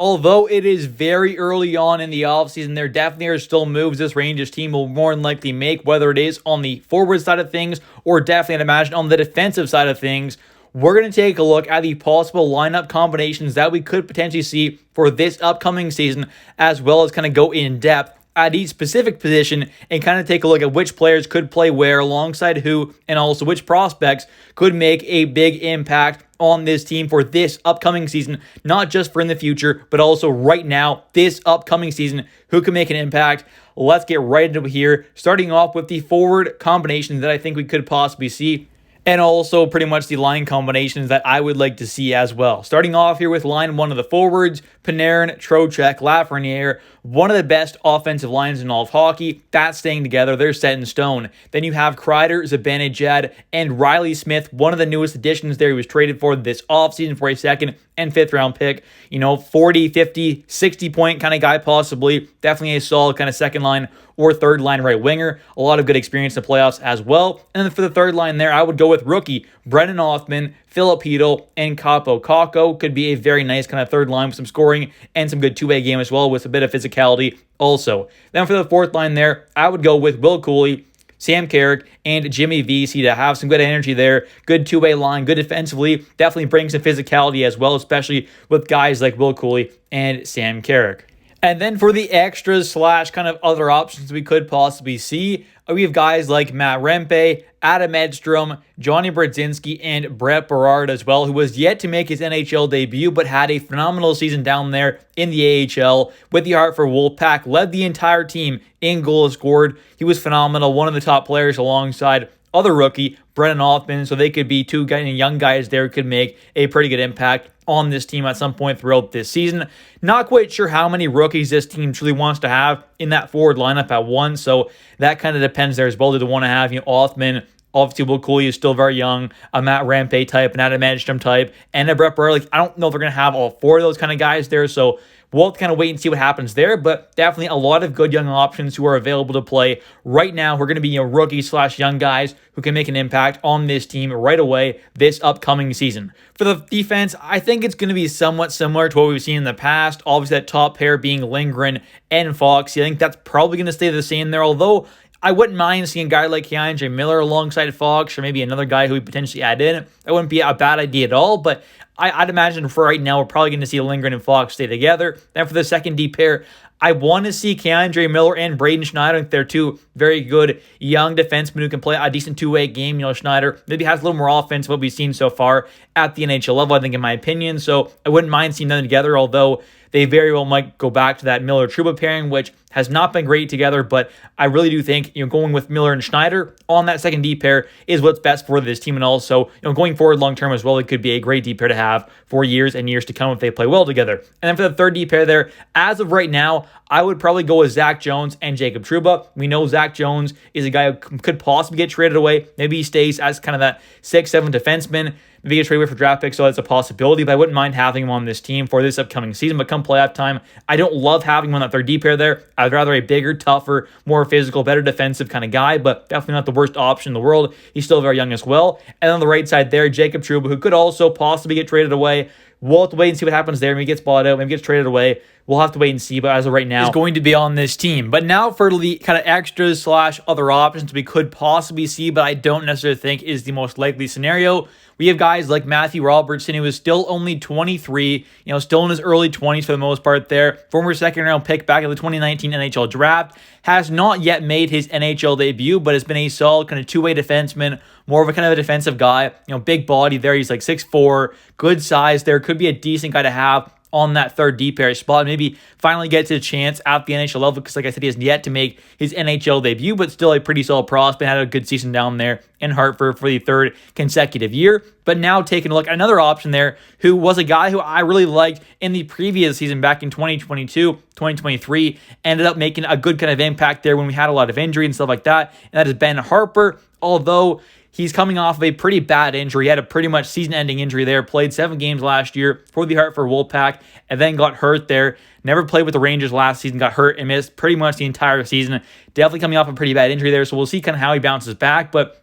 Although it is very early on in the offseason, there definitely are still moves this Rangers team will more than likely make, whether it is on the forward side of things or definitely, I'd imagine, on the defensive side of things. We're going to take a look at the possible lineup combinations that we could potentially see for this upcoming season, as well as kind of go in depth at each specific position and kind of take a look at which players could play where alongside who, and also which prospects could make a big impact on this team for this upcoming season, not just for in the future, but also right now, this upcoming season, who can make an impact. Let's get right into it here, starting off with the forward combinations that I think we could possibly see, and also pretty much the line combinations that I would like to see as well. Starting off here with line one of the forwards, Panarin, Trocheck, Lafreniere, one of the best offensive lines in all of hockey. That's staying together. They're set in stone. Then you have Kreider, Zibanejad, and Riley Smith, one of the newest additions there. He was traded for this offseason for a second and fifth round pick. 40, 50, 60 point kind of guy possibly. Definitely a solid kind of second line or third line right winger. A lot of good experience in the playoffs as well. And then for the third line there, I would go with rookie Brennan Othmann, Philip Hedl, and Capo Kakko. Could be a very nice kind of third line with some scoring and some good two-way game as well with a bit of physicality also. Then for the fourth line there, I would go with Will Cooley, Sam Carrick, and Jimmy Vesey to have some good energy there. Good two-way line, good defensively. Definitely brings some physicality as well, especially with guys like Will Cooley and Sam Carrick. And then for the extras / kind of other options we could possibly see, we have guys like Matt Rempe, Adam Edstrom, Johnny Brodzinski, and Brett Berard as well, who was yet to make his NHL debut, but had a phenomenal season down there in the AHL with the Hartford Wolfpack, led the entire team in goals scored. He was phenomenal, one of the top players alongside other rookie, Brennan Othmann, so they could be two young guys there who could make a pretty good impact on this team at some point throughout this season. Not quite sure how many rookies this team truly wants to have in that forward lineup at once, so that kind of depends there as well. Do they want to have Othmann? Obviously, Will Cooley is still very young, a Matt Rempe type, an Adam Edstrom type, and a Brett Berard. I don't know if they're going to have all four of those kind of guys there, so we'll have to kind of wait and see what happens there, but definitely a lot of good young options who are available to play right now. We're going to be rookies / young guys who can make an impact on this team right away this upcoming season. For the defense, I think it's going to be somewhat similar to what we've seen in the past. Obviously, that top pair being Lindgren and Fox. I think that's probably going to stay the same there, although I wouldn't mind seeing a guy like Keandre Miller alongside Fox, or maybe another guy who we potentially add in. That wouldn't be a bad idea at all, but I'd imagine for right now, we're probably going to see Lindgren and Fox stay together. Then for the second D pair, I want to see Keandre Miller and Braden Schneider. I think they're two very good young defensemen who can play a decent two-way game. Schneider maybe has a little more offense than what we've seen so far at the NHL level, I think, in my opinion. So I wouldn't mind seeing them together, although they very well might go back to that Miller-Trouba pairing, which has not been great together, but I really do think going with Miller and Schneider on that second D pair is what's best for this team, and also going forward long term as well, it could be a great D pair to have for years and years to come if they play well together. And then for the third D pair there, as of right now, I would probably go with Zach Jones and Jacob Trouba. We know Zach Jones is a guy who could possibly get traded away. Maybe he stays as kind of that 6-7 defenseman. Maybe get traded away for draft picks, so that's a possibility, but I wouldn't mind having him on this team for this upcoming season. But come playoff time, I don't love having him on that third D pair there. I'd rather a bigger, tougher, more physical, better defensive kind of guy, but definitely not the worst option in the world. He's still very young as well. And on the right side there, Jacob Trouba, who could also possibly get traded away. We'll have to wait and see what happens there. Maybe he gets bought out, maybe gets traded away. We'll have to wait and see, but as of right now, he's going to be on this team. But now for the kind of extras / other options we could possibly see, but I don't necessarily think is the most likely scenario. We have guys like Matthew Robertson, who is still only 23, still in his early 20s for the most part there. Former second-round pick back in the 2019 NHL draft. Has not yet made his NHL debut, but has been a solid kind of two-way defenseman, more of a kind of a defensive guy. Big body there. He's like 6'4", good size there. Could be a decent guy to have on that third D pair spot. Maybe finally get to the chance at the NHL level because, like I said, he has yet to make his NHL debut, but still a pretty solid prospect. Had a good season down there in Hartford for the third consecutive year. But now taking a look at another option there who was a guy who I really liked in the previous season back in 2022, 2023, ended up making a good kind of impact there when we had a lot of injury and stuff like that. And that is Ben Harper, although he's coming off of a pretty bad injury. He had a pretty much season-ending injury there. Played 7 games last year for the Hartford Wolfpack and then got hurt there. Never played with the Rangers last season. Got hurt and missed pretty much the entire season. Definitely coming off a pretty bad injury there. So we'll see kind of how he bounces back. But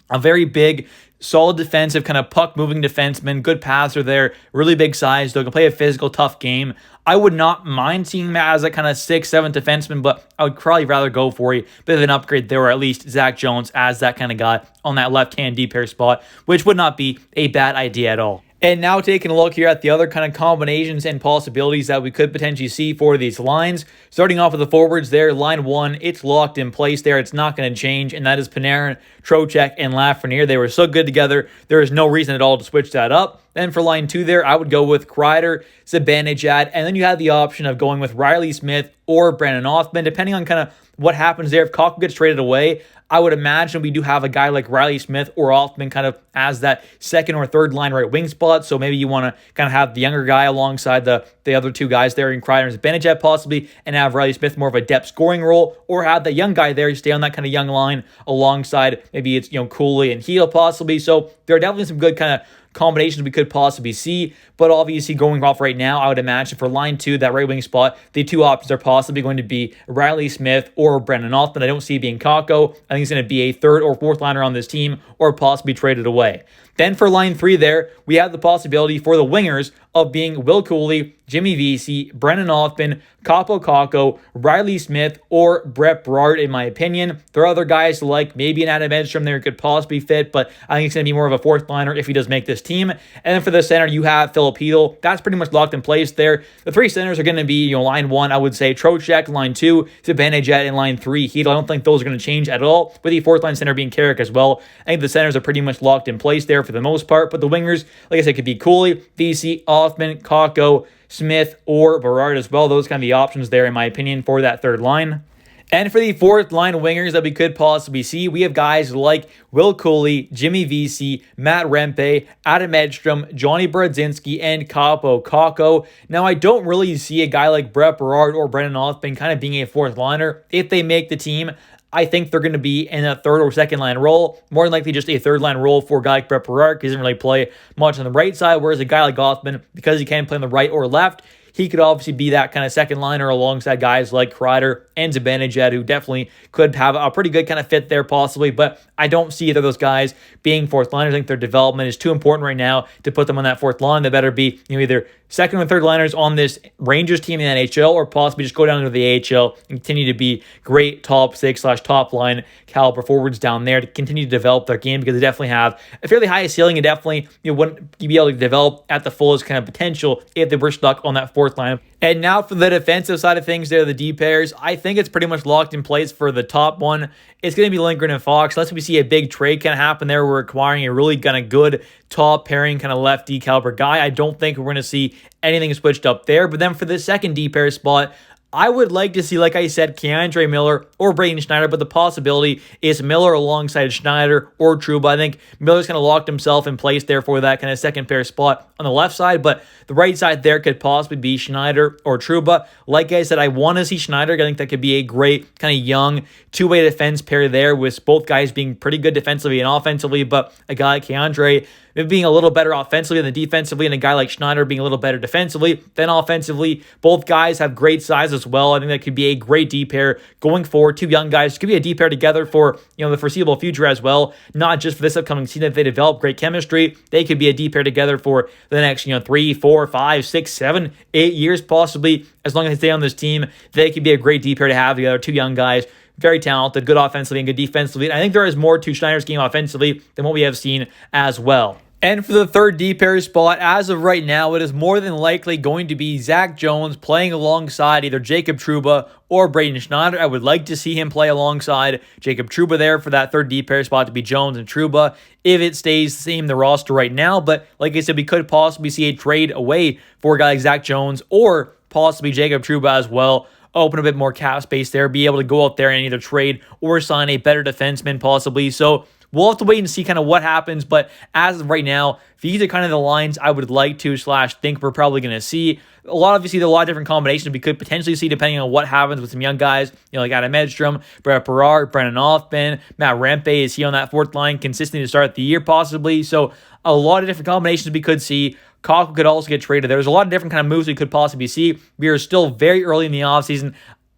A very big, solid defensive, kind of puck-moving defenseman, good passer there, really big size, though can play a physical, tough game. I would not mind seeing him as a kind of 6th, 7th defenseman, but I would probably rather go for a bit of an upgrade there, or at least Zach Jones as that kind of guy on that left-hand D-pair spot, which would not be a bad idea at all. And now taking a look here at the other kind of combinations and possibilities that we could potentially see for these lines. Starting off with the forwards there, line 1, it's locked in place there. It's not going to change, and that is Panarin, Trocheck, and Lafreniere. They were so good together, there is no reason at all to switch that up. Then for line 2 there, I would go with Kreider, Zibanejad, and then you have the option of going with Riley Smith or Brandon Othman, depending on kind of what happens there. If Kakko gets traded away, I would imagine we do have a guy like Riley Smith or Othman kind of as that second or third line right wing spot. So maybe you want to kind of have the younger guy alongside the other two guys there in Kreider and Zibanejad possibly, and have Riley Smith more of a depth scoring role, or have the young guy there stay on that kind of young line alongside maybe it's Cooley and Heel possibly. So there are definitely some good kind of combinations we could possibly see, but obviously going off right now, I would imagine for line 2, that right wing spot, the two options are possibly going to be Riley Smith or Brendan Othman. I don't see it being Kakko. I think he's going to be a third or fourth liner on this team, or possibly traded away. Then for line 3 there, we have the possibility for the wingers of being Will Cooley, Jimmy Vesey, Brendan Othman, Kaapo Kakko, Riley Smith, or Brett Berard, in my opinion. There are other guys like maybe an Adam Edstrom there could possibly fit, but I think it's going to be more of a fourth liner if he does make this team. And then for the center, you have Philip Hedl. That's pretty much locked in place there. The three centers are going to be, line 1, I would say Trocheck, line 2, Zibanejad, and line 3, Hedl. I don't think those are going to change at all, with the fourth line center being Carrick as well. I think the centers are pretty much locked in place there for the most part, but the wingers, like I said, could be Cooley, Vesey, Othman, Kakko, Smith, or Berard as well. Those kind of the options there, in my opinion, for that third line. And for the fourth line wingers that we could possibly see, we have guys like Will Cooley, Jimmy Vesey, Matt Rempe, Adam Edstrom, Johnny Brodzinski, and Kaapo Kakko. Now, I don't really see a guy like Brett Berard or Brendan Othman kind of being a fourth liner. If they make the team, I think they're going to be in a third or second line role. More than likely just a third line role for a guy like Brett Berard, because he doesn't really play much on the right side, whereas a guy like Othman, because he can play on the right or left, he could obviously be that kind of second liner alongside guys like Kreider and Zibanejad, who definitely could have a pretty good kind of fit there possibly, but I don't see either of those guys being fourth liners. I think their development is too important right now to put them on that fourth line. They better be either second or third liners on this Rangers team in the NHL, or possibly just go down to the AHL and continue to be great top 6/top line caliber forwards down there to continue to develop their game, because they definitely have a fairly high ceiling and definitely wouldn't be able to develop at the fullest kind of potential if they were stuck on that fourth line. And now for the defensive side of things there, the D pairs, I think it's pretty much locked in place for the top one. It's going to be Lindgren and Fox. Unless we see a big trade kind of happen there, we're acquiring a really kind of good top pairing kind of left D caliber guy. I don't think we're going to see anything switched up there. But then for the second D pair spot, I would like to see, like I said, Keandre Miller or Braden Schneider, but the possibility is Miller alongside Schneider or Trouba. I think Miller's kind of locked himself in place there for that kind of second pair spot on the left side, but the right side there could possibly be Schneider or Trouba. Like I said, I want to see Schneider. I think that could be a great kind of young two-way defense pair there, with both guys being pretty good defensively and offensively, but a guy like Keandre maybe being a little better offensively than defensively, and a guy like Schneider being a little better defensively than offensively. Both guys have great size as well. I think that could be a great D pair going forward. Two young guys could be a D pair together for the foreseeable future as well, not just for this upcoming season. If they develop great chemistry, they could be a D pair together for the next 3, 4, 5, 6, 7, 8 years possibly. As long as they stay on this team, they could be a great D pair to have together. Two young guys, very talented, good offensively and good defensively. And I think there is more to Schneider's game offensively than what we have seen as well. And for the third D pair spot, as of right now, it is more than likely going to be Zach Jones playing alongside either Jacob Trouba or Braden Schneider. I would like to see him play alongside Jacob Trouba there for that third D pair spot to be Jones and Trouba if it stays the same the roster right now. But like I said, we could possibly see a trade away for a guy like Zach Jones or possibly Jacob Trouba as well. Open a bit more cap space there, be able to go out there and either trade or sign a better defenseman possibly. So we'll have to wait and see kind of what happens, but as of right now, these are kind of the lines I would like to / think we're probably going to see. A lot of different combinations we could potentially see depending on what happens with some young guys, like Adam Edstrom, Brett Berard, Brendan Othman, Matt Rempe. Is he on that fourth line consistently to start the year possibly? So a lot of different combinations we could see. Kakko could also get traded. There's a lot of different kind of moves we could possibly see. We are still very early in the offseason.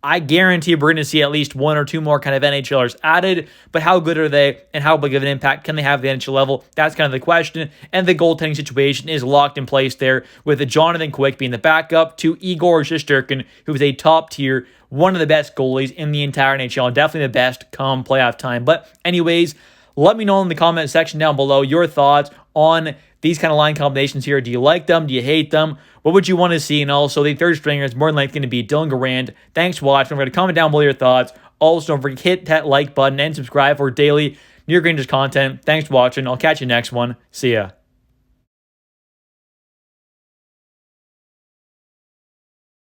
I guarantee we're going to see at least one or two more kind of NHLers added, but how good are they and how big of an impact can they have at the NHL level? That's kind of the question, and the goaltending situation is locked in place there with Jonathan Quick being the backup to Igor Shesterkin, who is a top tier, one of the best goalies in the entire NHL, definitely the best come playoff time. But anyways, let me know in the comment section down below your thoughts on these kind of line combinations here. Do you like them? Do you hate them? What would you want to see? And also, the third stringer is more than likely going to be Dylan Garand. Thanks for watching. Remember to comment down below your thoughts. Also, don't forget to hit that like button and subscribe for daily New York Rangers content. Thanks for watching. I'll catch you next one. See ya.